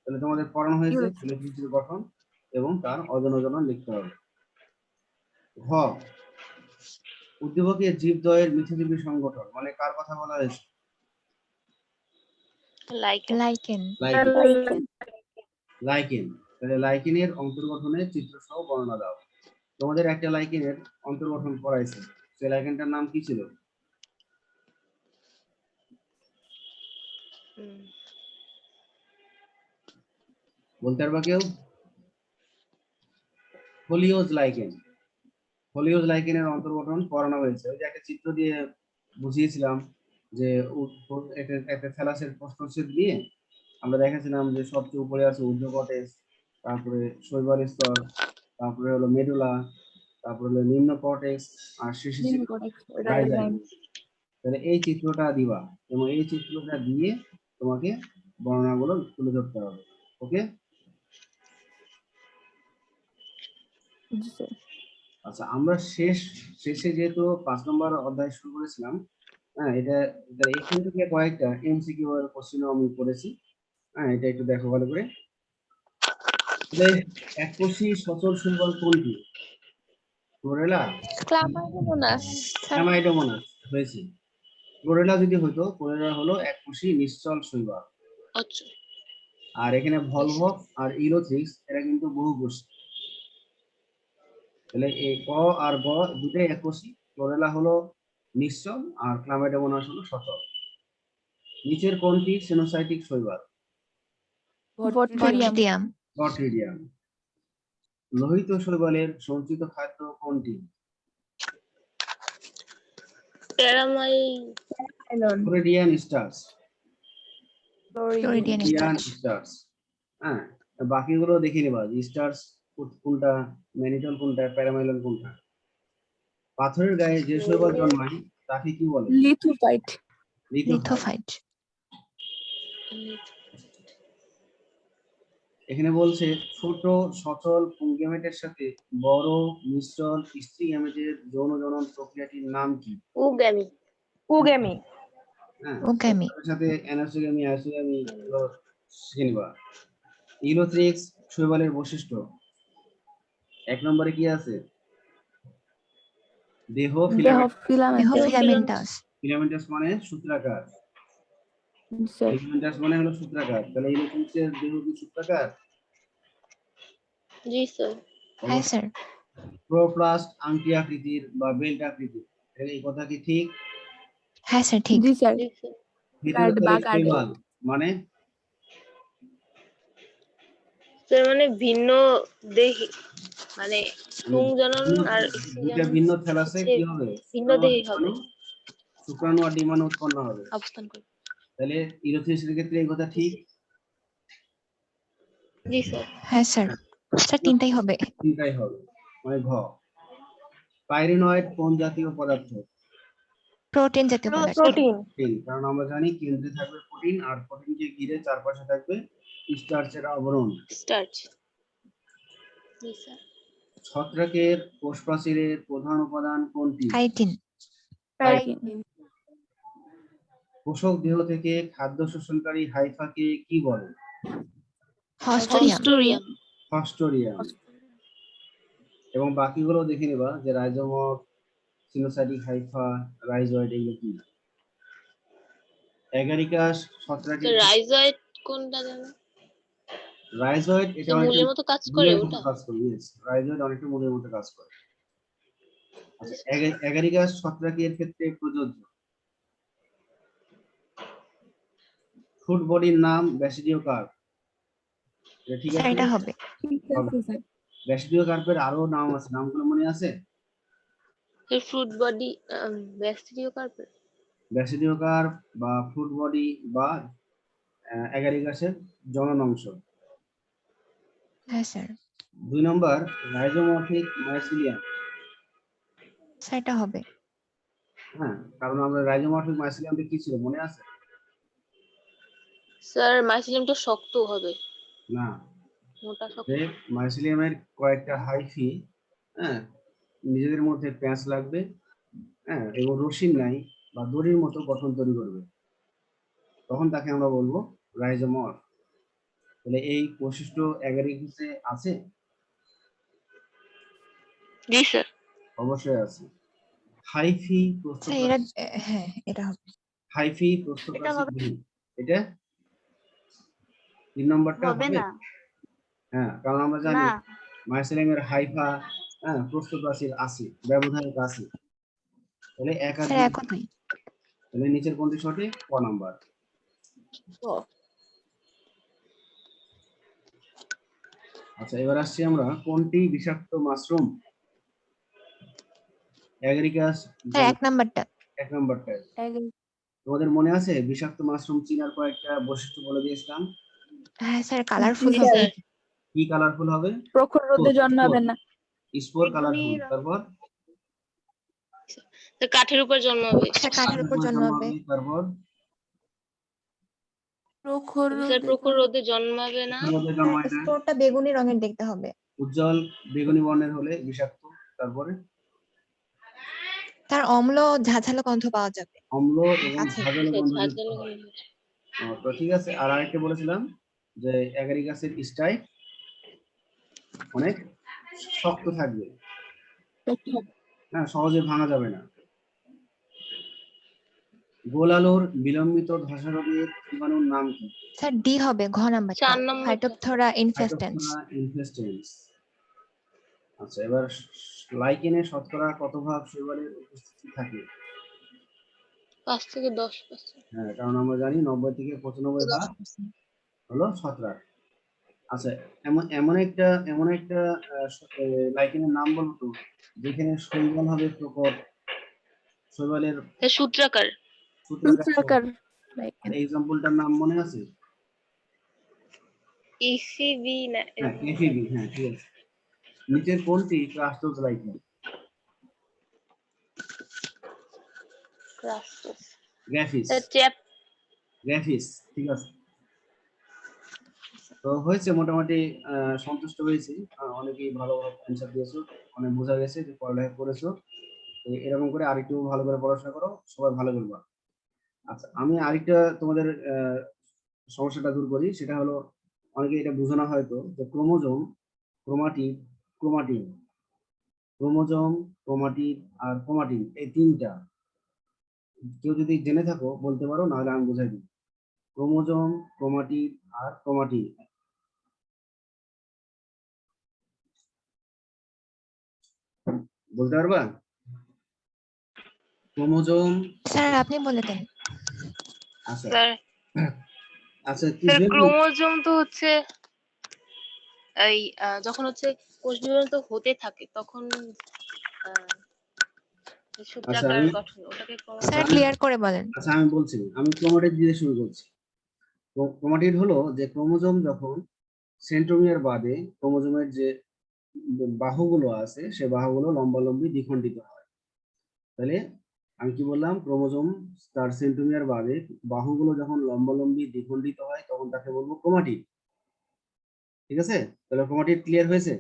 তাহলে তোমাদের পড়ানো হয়েছে ইউলোথিসের গঠন এবং তার অজনজনন লিখতে হবে। ঘ, উদ্দীপকে জীবদ্বয়ের মিথজীবী সংগঠন মানে কার কথা বলা হয়েছে?
Lichen
lichen
lichen. লাইকেন। তাহলে লাইকেনের অন্তর্গঠনের চিত্র সহ বর্ণনা দাও। তোমাদের একটা লাইকেনের অন্তর্গঠন পড়াইছে, সেই লাইকেনটার নাম কি ছিল? বলতে পারবা কেউ? ফোলিওজ লাইকেন। ফোলিওজ লাইকেনের অন্তর্গঠন পড়ানো হয়েছে। ওই যে একটা চিত্র দিয়ে বুঝিয়েছিলাম যে একটা থ্যালাসের প্রস্থচ্ছেদ দিয়ে আমরা দেখাছিলাম যে সবচেয়ে উপরে আছে ঊর্ধ্ব কর্টেক্স, তারপরে শৈবাল স্তর, তারপরে হলো মেডুলা, তারপরে হলো নিম্ন কর্টেক্স, আর শেষে ছিল রাইজাইম। তাহলে এই চিত্রটা দিবা এবং এই চিত্রটা দিয়ে তোমাকে বর্ণনাগুলো তুলে ধরতে হবে। ওকে? আচ্ছা, আমরা শেষে যেহেতু 5 নম্বর অধ্যায় শুরু করেছিলাম, হ্যাঁ, এটা এখান থেকে কয়েকটা এমসিকিউ এর কোশ্চেন আমি করেছি। হ্যাঁ, এটা একটু দেখো ভালো করে। এককোষী সচল শৈবাল কোনটি? ক্লোরেলা,
ক্লামাইডোমোনাস
ক্লামাইডোমোনাস হয়েছে। ক্লোরেলা যদি হতো, ক্লোরেলা হলো এককোষী নিশ্চল শৈবাল।
আচ্ছা,
আর এখানে ভলভক্স আর ইউরোথ্রিক্স এরা কিন্তু বহুকোষী। তাহলে এই ক আর গ দুটোই এককোষী। ক্লোরেলা হলো নিশ্চল আর ক্লামাইডোমোনাস হলো সচল। নিচের কোনটি সিনোসাইটিক শৈবাল?
বট্রিডিয়াম
বট্রিডিয়াম। লোহিত শৈবালের সঞ্চিত খাদ্য কোনটি? Floridian starch.
Floridian
starch. হ্যাঁ, বাকিগুলো দেখে নিবা, স্টার্চ কোনটা, ম্যানিটল কোনটা, প্যারামাইলন কোনটা। পাথরের গায়ে যে শৈবাল জন্মায় তাকে কি বলে?
লিথোফাইট।
লিথোফাইট।
এখানে বলছে ছোট সচল পুংগেমেটের সাথে বড় মিশ্রণ স্ত্রী গ্যামেটের যৌন জনন প্রক্রিয়াটির নাম কি?
উগ্যামি।
হ্যাঁ,
উগ্যামি।
এর সাথে অ্যানাসোগ্যামি, আইসোগ্যামি এগুলো শিখে নিবা। ইউরোথ্রিক্স শৈবালের বৈশিষ্ট্য 1 নম্বরে কি আছে? দেহ
ফিলামেন্টাস।
ফিলামেন্টাস মানে সূত্রাকার। ফিলামেন্টাস মানে হলো সূত্রাকার। তাহলে ইউরোথ্রিক্সের দেহ কি সূত্রাকার?
জি স্যার।
হ্যাঁ স্যার।
প্রোপ্লাস্ট আংটি আকৃতির বা বেল্ট আকৃতির। এই কথা কি ঠিক?
হ্যাঁ স্যার, ঠিক।
জি স্যার।
শৈবাল মানে
স্যার মানে ভিন্ন দেহি, মানে পুংজনন আর
দুইটা ভিন্ন থ্যালাসে কি হবে?
ভিন্ন দেহি হবে,
শুক্রাণু আর ডিম্বাণু উৎপন্ন হবে।
অবস্থান করে।
তাহলে ইউরোথ্রিক্সের ক্ষেত্রে এই কথা ঠিক?
জি স্যার।
হ্যাঁ স্যার। স্যার তিনটাই হবে।
তিনটাই হবে, মানে ঘ। পাইরিনয়েড কোন জাতীয় পদার্থ?
প্রোটিন জাতীয় পদার্থ।
প্রোটিন, কারণ আমরা জানি কেন্দ্রে থাকবে প্রোটিন আর প্রোটিনকে ঘিরে চারপাশে থাকবে স্টার্চের আবরণ।
স্টার্চ। জি স্যার।
ছত্রাকের কোষ প্রাচীরের প্রধান উপাদান কোনটি?
কাইটিন।
পোষক দেহ থেকে খাদ্য শোষণকারী হাইফাকে কি বলে?
হস্টোরিয়াম।
ফস্টোরিয়াম। এবং বাকিগুলো দেখে নিবা যে রাইজোমর, সিনোসাইটিক হাইফা, রাইজয়েড এগুলো কি। অ্যাগারিকাস ছত্রাকের
রাইজয়েড কোনটা জানো?
রাইজয়েড এটা
মূলের মতো কাজ করে ওটা?
কাজ করে, यस, রাইজয়েড অনেকটা মূলের মতো কাজ করে। আচ্ছা, অ্যাগারিকাস ছত্রাকের ক্ষেত্রে প্রযোজ্য। ফুড বডির নাম ব্যাসিডিও কার্প। এটা ঠিক আছে?
এটা হবে।
ব্যাসিডিও কার্পের আরো নাম আছে, নামগুলো মনে আছে?
এর ফ্রুট বডি, ব্যাসিডিও কার্পের।
ব্যাসিডিও কার্প বা ফুড বডি বা অ্যাগারিকাসের জনন অংশ।
হ্যাঁ স্যার।
2 নম্বর রাইজোমরফিক মাইসিলিয়াম।
সেটা হবে।
হ্যাঁ, কারণ আমরা রাইজোমরফিক মাইসিলিয়ামটা কি ছিল মনে আছে?
স্যার মাইসিলিয়ামটা শক্ত হবে
না,
মোটা শক্ত।
মাইসিলিয়ামের কয়েকটা হাইফি, হ্যাঁ, নিজেদের মধ্যে প্যাঁচ লাগবে, হ্যাঁ, এবং রশির নাই বা দড়ির মতো গঠন তৈরি করবে, তখন তাকে আমরা বলবো রাইজোমর। তাহলে এই বৈশিষ্ট্য অ্যাগারিকাসে আছে?
জি স্যার।
অবশ্যই আছে। হাইফি
স্যার
প্রস্থপ্রাচীর,
এরা হ্যাঁ এটা হবে।
হাইফি প্রস্থপ্রাচীর গুলি, এটা 3 নম্বরটা
হবে
হবে।
না।
হ্যাঁ, কারণ আমরা জানি মাইসেলেমের হাইফা, হ্যাঁ, প্রস্থপ্রাচীর আছে, ব্যবধায়ক আছে। তাহলে এক আর
স্যার
দুই,
একই।
তাহলে নিচের কোনটি সঠিক? ক নাম্বার। আচ্ছা, এবার আসছি আমরা কোনটি বিষাক্ত মাশরুম? অ্যাগারিকাস,
স্যার 1 নাম্বারটা।
1 নম্বরটা। তোমাদের মনে আছে বিষাক্ত মাশরুম চিনার কয়েকটা বৈশিষ্ট্য বলে দিয়েছিলাম?
হ্যাঁ স্যার কালারফুল
জি,
হবে।
স্যার।
কি কালারফুল হবে?
প্রখর রোদে জন্মাবে না।
Spore colourful. তারপর
তো কাঠের উপর জন্মাবে।
স্যার কাঠের উপর জন্মাবে।
তারপর
স্যার প্রখর রোদে জন্মাবে না।
রোদে জন্মায় না।
স্পোরটা বেগুনি রঙের দেখতে হবে।
উজ্জ্বল বেগুনি বর্ণের হলে বিষাক্ত। তারপরে
তার অম্ল ঝাঁঝালো গন্ধ পাওয়া যাবে।
অম্ল এবং
আছে।
ঝাঁঝালো গন্ধযুক্ত
ঝাঁঝালো
হয়।
গন্ধ।
তো ঠিক আছে, আর আরেকটা বলেছিলাম যে অ্যাগারিকাসের স্টাইক অনেক শক্ত থাকবে, হ্যাঁ, সহজে ভাঙা যাবে না। গোল আলুর বিলম্বিত ধসা রোগের জীবাণুর নাম কি?
স্যার ডি হবে, ঘ নাম্বারটা।
4 নম্বরটা।
ফাইটোপথোরা ইনফেস্টেন্স।
ফাইটোপথোরা ইনফেস্টেন্স। আচ্ছা, এবার লাইকেনে শতকরা কত ভাগ শৈবালের উপস্থিতি থাকে?
5 থেকে 10%।
হ্যাঁ, কারণ আমরা জানি 90 থেকে 95 ভাগ হলো ছত্রাক। আচ্ছা, এমন একটা লাইকেনের নাম বলতো যেখানে শৈবাল হবে প্রকট, শৈবালের
সূত্রাকার।
সূত্রাকার।
এক্সাম্পলটার নাম মনে আছে?
ইসিবি না
হ্যাঁ, এফিবি। হ্যাঁ, ঠিক আছে। নিচের কোনটি ক্রাস্টোস লাইকেন?
ক্রাস্টোস।
গ্যাফিস।
চ্যাপ।
গ্যাফিস, ঠিক আছে। তো হয়েছে মোটামুটি, সন্তুষ্ট হয়েছি। অনেকেই ভালো অ্যান্সার দিয়েছো, অনেক বোঝা গেছে যে পড়ালেখা করেছো। এরকম করে আরেকটু ভালো করে পড়াশোনা করো, সবাই ভালো করবা। আচ্ছা, আমি আরেকটা তোমাদের সমস্যাটা দূর করি, সেটা হলো অনেকে এটা বোঝো না হয়তো যে chromosome, chromatid, chromatin, chromosome, chromatid আর ক্রোমাটিন, এই তিনটা কেউ যদি জেনে থাকো বলতে পারো, নাহলে আমি বোঝাই দিই। ক্রোমোজোম, ক্রোমাটিড আর ক্রোমাটিন, বলতে পারবা? ক্রোমোজোম।
স্যার আপনি বলে দেন।
আচ্ছা
স্যার
আচ্ছা, কি
স্যার ক্রোমোজোম তো হচ্ছে এই যখন হচ্ছে কোষ বিভাজন তো হতে থাকে তখন সূত্রাকার গঠন ওটাকে
স্যার ক্লিয়ার করে বলেন।
আচ্ছা, আমি বলছি, আমি ক্রোমাটিড দিয়ে শুরু করছি। ক্রোমাটিড হলো যে ক্রোমোজোম যখন সেন্ট্রোমিয়ার বাদে ক্রোমোজোমের যে বাহুগুলো আছে সে বাহুগুলো লম্বালম্বি দ্বিখণ্ডিত হয়। তাহলে আমি কি বললাম? ক্রোমোজোম তার সেন্ট্রোমিয়ার বাদে বাহুগুলো যখন লম্বালম্বি দ্বিখণ্ডিত হয় তখন তাকে বলবো ক্রোমাটিড। ঠিক আছে? তাহলে ক্রোমাটিড ক্লিয়ার হয়েছে?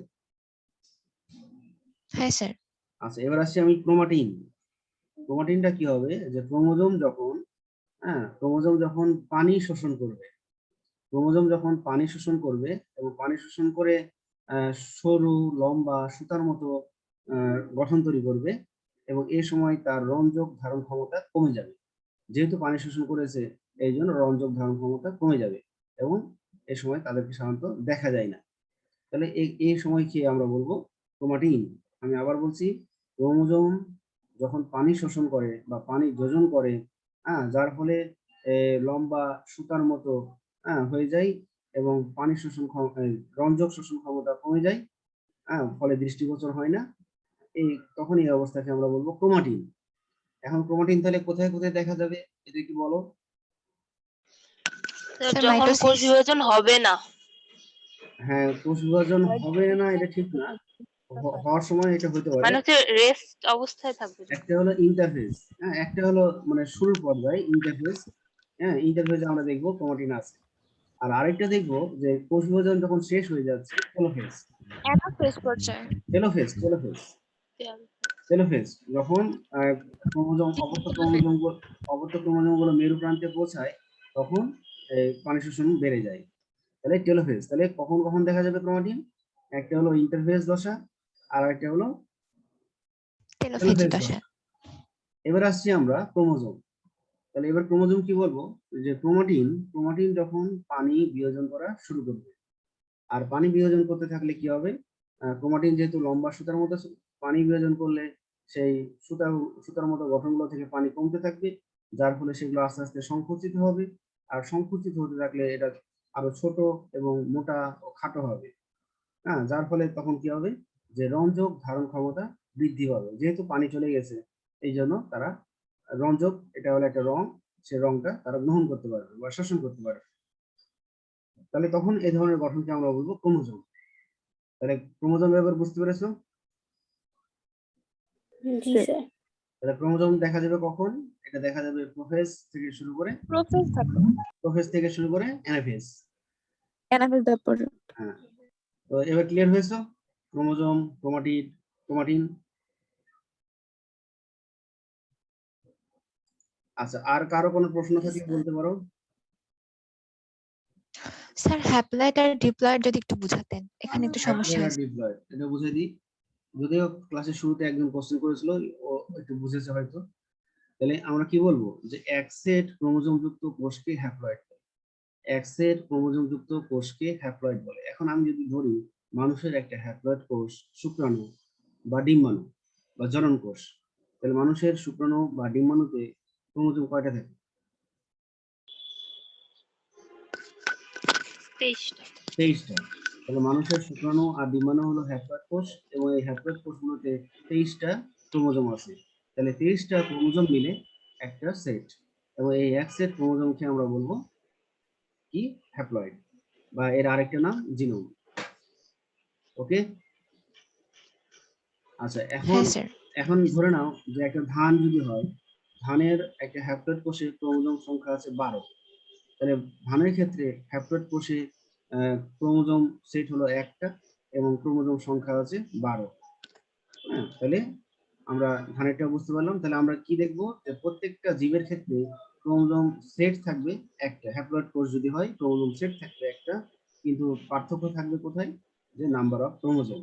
হ্যাঁ স্যার।
আচ্ছা, এবার আসছি আমি ক্রোমাটিন। ক্রোমাটিনটা কি হবে? যে ক্রোমোজোম যখন পানি শোষণ করবে, ক্রোমোজোম যখন পানি শোষণ করবে এবং পানি শোষণ করে সরু লম্বা সুতার মতো গঠন তৈরি করবে, এবং এই সময় তার রঞ্জক ধারণ ক্ষমতা কমে যাবে। যেহেতু পানি শোষণ করেছে এই জন্য রঞ্জক ধারণ ক্ষমতা কমে যাবে এবং এই সময় তাদেরকে সাধারণত দেখা যায় না। তাহলে এই সময় কি আমরা বলবো? ক্রোমাটিন। আমি আবার বলছি, ক্রোমোজোম যখন পানি শোষণ করে বা পানি যোজন করে, যার ফলে লম্বা সুতার মতো হয়ে যায় এবং পানি শোষণ রঞ্জক শোষণ ক্ষমতা কমে যায়, ফলে দৃষ্টিগোচর হয় না, তখন এই অবস্থাকে আমরা বলবো ক্রোমাটিন। এখন ক্রোমাটিন তাহলে কোথায় কোথায় দেখা যাবে এটা কি বলো?
যখন কোষ বিভাজন হবে না।
হ্যাঁ, কোষ বিভাজন হবে না এটা ঠিক না, হওয়ার সময় এটা হতে পারে।
মানে হচ্ছে রেস্ট অবস্থায় থাকবে।
একটা হলো ইন্টারফেজ, একটা হলো মানে শুরুর পর্যায়ে ইন্টারফেজ। ইন্টারফেজে আমরা দেখবো ক্রোমাটিন আছে। আর আরেকটা দেখবো যে কোষ বিভাজন যখন শেষ হয়ে যাচ্ছে, টেলোফেজ।
অ্যানাফেজ পর্যায়ে।
টেলোফেজ যখন অপত্য ক্রোমোজোমগুলো মেরু প্রান্তে পৌঁছায় তখন পানি শোষণ বেড়ে যায়। তাহলে টেলোফেজ। তাহলে কখন কখন দেখা যাবে ক্রোমাটিন? একটা হলো ইন্টারফেজ দশা আর একটা হলো
টেলোফেজ দশা।
এবার আসছি আমরা ক্রোমোজোম। তাহলে এবার ক্রোমোজোম কি বলবো, যে ক্রোমাটিন যখন পানি বিয়োজন করা শুরু করবে, আর পানি বিয়োজন করতে থাকলে কি হবে, ক্রোমাটিন যেহেতু লম্বা সুতার মতো, পানি বিয়োজন করলে সেই সুতার মতো গঠনগুলো থেকে পানি কমতে থাকবে, যার ফলে সেগুলো আস্তে আস্তে সংকুচিত হবে, আর সংকুচিত হতে থাকলে এটা আরো ছোট এবং মোটা ও খাটো হবে। হ্যাঁ, যার ফলে তখন কি হবে, যে রঞ্জক ধারণ ক্ষমতা বৃদ্ধি পাবে, যেহেতু পানি চলে গেছে এই জন্য তারা রঞ্জক, এটা হলো একটা রং, সে রংটা তারা গ্রহণ করতে পারবে বা শোষণ করতে পারবে। তাহলে তখন এই ধরনের গঠনকে আমরা বলবো ক্রোমোজোম। তাহলে ক্রোমোজোম ব্যাপার বুঝতে পেরেছো?
জি স্যার।
তাহলে ক্রোমোজোম দেখা যাবে কখন? এটা দেখা যাবে প্রোফেজ থেকে শুরু করে
প্রসেস থাকে।
অ্যানাফেজ।
অ্যানাফেজ দেওয়ার পর
হ্যাঁ, তো এবার ক্লিয়ার হয়েছে ক্রোমোজোম, ক্রোমাটিন। আচ্ছা, আর কারো কোনো প্রশ্ন থাকলে বলতে পারো।
স্যার হ্যাপ্লয়েড আর ডিপ্লয়েড যদি একটু বুঝাতেন, এখানে একটু সমস্যা
হ্যাপ্লয়েড আর
হয়েছে।
ডিপ্লয়েড এটা বুঝিয়ে দিই, যদিও ক্লাসের শুরুতে একজন কোশ্চেন করেছিল, ও একটু বুঝেছে হয়তো। তাহলে আমরা কি বলবো, যে এক সেট ক্রোমোজোম যুক্ত কোষকে হ্যাপ্লয়েড বলে। এক সেট ক্রোমোজোম যুক্ত কোষকে হ্যাপ্লয়েড বলে। এখন আমি যদি ধরি মানুষের একটা হ্যাপ্লয়েড কোষ, শুক্রাণু বা ডিম্বাণু বা জনন কোষ, তাহলে মানুষের শুক্রাণু বা ডিম্বাণুতে ক্রোমোজোম কয়টা থাকে?
23টা।
23টা। তাহলে মানুষের শুক্রাণু আর ডিম্বাণু হলো হ্যাপ্লয়েড কোষ, এবং এই হ্যাপ্লয়েড কোষগুলোতে 23টা ক্রোমোজোম আছে। তাহলে 23টা ক্রোমোজোম মিলে একটা সেট, এবং এই এক সেট ক্রোমোজোমকে আমরা বলবো কি, হ্যাপ্লয়েড, বা এর আরেকটা নাম জিনোম। ওকে। আচ্ছা,
হ্যাঁ স্যার।
এখন ধরে নাও যে একটা ধান যদি হয়, ধানের একটা হ্যাপ্লয়েড কোষে ক্রোমোজোম সংখ্যা আছে 12। তাহলে ধানের ক্ষেত্রে হ্যাপ্লয়েড কোষে ক্রোমোজোম সেট হলো একটা, এবং ক্রোমোজোম সংখ্যা আছে 12। হ্যাঁ, তাহলে আমরা ধানেরটা বুঝতে পারলাম। তাহলে আমরা কি দেখবো, যে প্রত্যেকটা জীবের ক্ষেত্রে ক্রোমোজোম সেট থাকবে একটা, হ্যাপ্লয়েড কোষ যদি হয় ক্রোমোজোম সেট থাকবে একটা, কিন্তু পার্থক্য থাকবে কোথায়, যে নাম্বার অফ ক্রোমোজোম।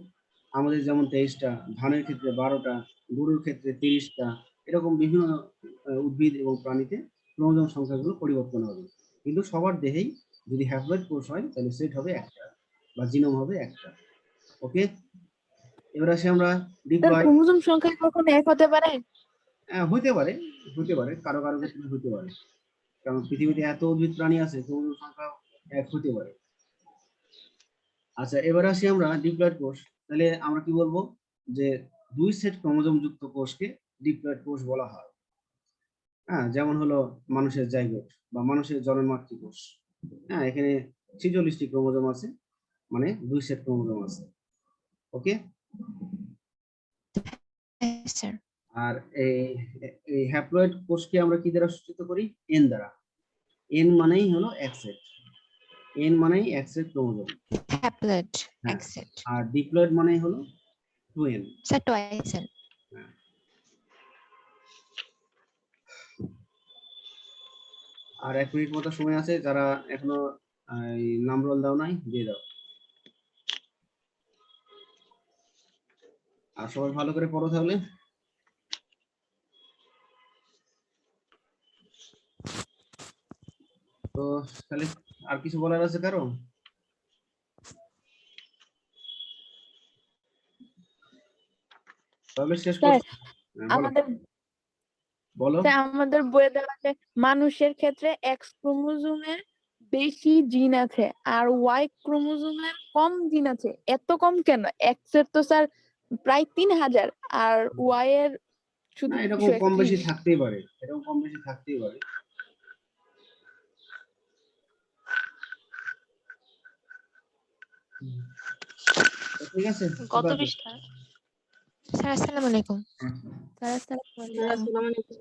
আমাদের যেমন 23টা, ধানের ক্ষেত্রে 12টা, গরুর ক্ষেত্রে 30টা, এরকম বিভিন্ন উদ্ভিদ এবং প্রাণীতে ক্রোমোজোম সংখ্যাগুলো পরিবর্তন হবে, কিন্তু সবার দেহেই যদি হ্যাপ্লয়েড কোষ হয় তাহলে সেট হবে একটা, বা জিনোম হবে একটা। ওকে। এবার আসি আমরা
স্যার
ডিপ্লয়েড।
ক্রোমোজোম সংখ্যা কখনো এক হতে পারে?
হতে পারে, কারো কারো ক্ষেত্রে হতে পারে, কারণ পৃথিবীতে এত উদ্ভিদ প্রাণী আছে, ক্রোমোজোম সংখ্যা এক হতে পারে। আচ্ছা, এবার আসি আমরা ডিপ্লয়েড কোষ। তাহলে আমরা কি বলবো, যে দুই সেট ক্রোমোজোম যুক্ত কোষকে ডিপ্লয়েড কোষ বলা হয়। হ্যাঁ, যেমন হলো মানুষের জাইগোট বা মানুষের জনন মাতৃকোষ। হ্যাঁ, এখানে 46টি ক্রোমোজোম আছে, মানে দুই সেট ক্রোমোজোম আছে। ওকে।
হ্যাঁ স্যার।
আর এই হ্যাপ্লয়েড কোষকে আমরা কি দ্বারা সূচিত করি, এন দ্বারা। এন মানেই হলো এক সেট, এন মানেই এক সেট ক্রোমোজোম।
হ্যাপ্লয়েড
হ্যাঁ,
এক সেট।
আর ডিপ্লয়েড মানেই হলো 2n।
Sir twice N.
আর 1 মিনিট মতো সময় আছে, যারা এখনো নাম রোল দাও নাই, দিয়ে দাও। আর সবাই ভালো করে পড়ো তাহলে। তো তাহলে আর কিছু বলার আছে কারো? তাহলে শেষ
স্যার
করছি। বলো
আমাদের
বলো।
স্যার আমাদের বইয়ে দেওয়া আছে মানুষের ক্ষেত্রে এক্স ক্রোমোজোমের বেশি জিন আছে আর ওয়াই ক্রোমোজোমের কম জিন আছে। এত কম কেন? এক্স এর তো স্যার প্রায় 3000 আর ওয়াই এর শুধু
না, এরকম কম বেশি
231।
থাকতেই পারে, এরকম কম বেশি থাকতেই পারে। তো ঠিক আছে,
কত পৃষ্ঠা?
স্যার আসসালামু আলাইকুম।
আচ্ছা।
স্যার আসসালামু আলাইকুম।
আসসালামু আলাইকুম।